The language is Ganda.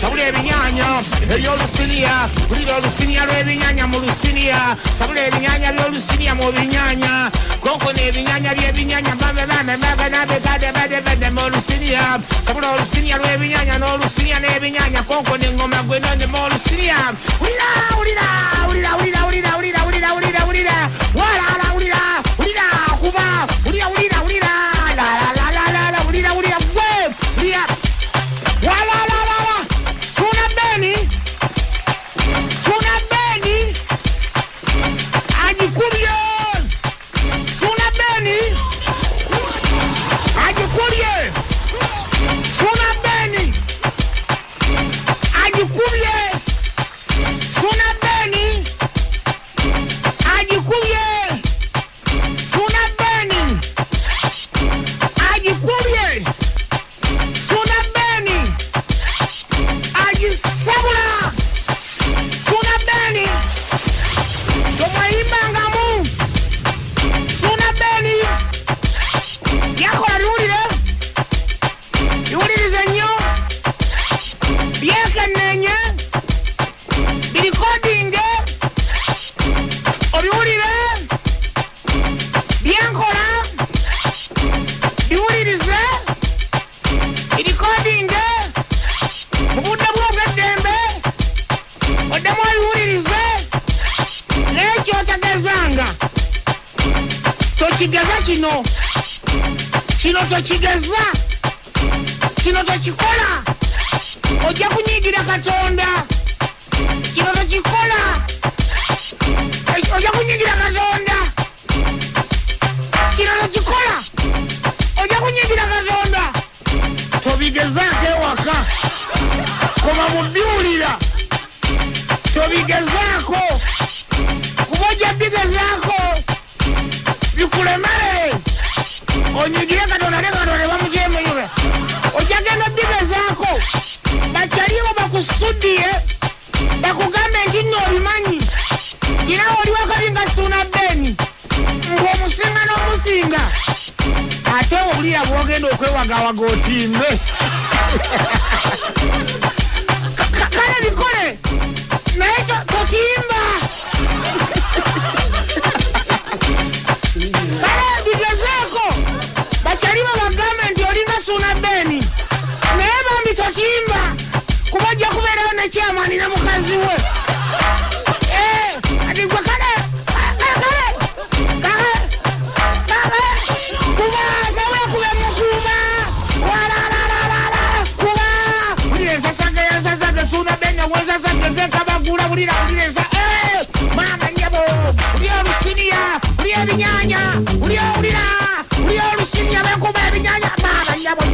Sabule ebinyanya eby'olusinia bulira olusinia lw'ebinyanya mu lusinia sabule ebinyanya by'olusinia mu binyanya konko n'ebinyanya by'ebinyanya bade mu lusinia sabule olusinia lw'ebinyanya n'olusinia n'ebinyanya konko n'engoma gwe nonde mu lusinia ulira kuba ulira kino tokikola ojja kunyigira Katonda kino tokikola ojja kunyigira Katonda kino tokikola ojja kunyigira Katonda tobigezaako ewaka koma mubyulira tobigezaako kuba ojja bigezaako bikulemere onyigire Katonda ne Katonda bamujeemuyuge ojagenda bigezaako bakyaliwo bakusuddiye bakugambe nti nno obimanyi gira oli wakabi nga Ssuuna Beni ng'omusinga n'omusinga ate obulira bwogenda okwewagawaga otimbe kale bikole naye totimba kale bigezaako bakyaliwo bagambe nti olinga Ssuuna Beni naye bambi totimba kuba ojja kubeerawo ne kyamaani ne mukazi we ati gwe kale kuba sawekube mukuba kuba bulira ensasage Ssuuna Beni wensasage zekabagula bulira mama nyabo buli olusinia buli ebinyanya buli olusinia bekuba ebinyanya mama nyabo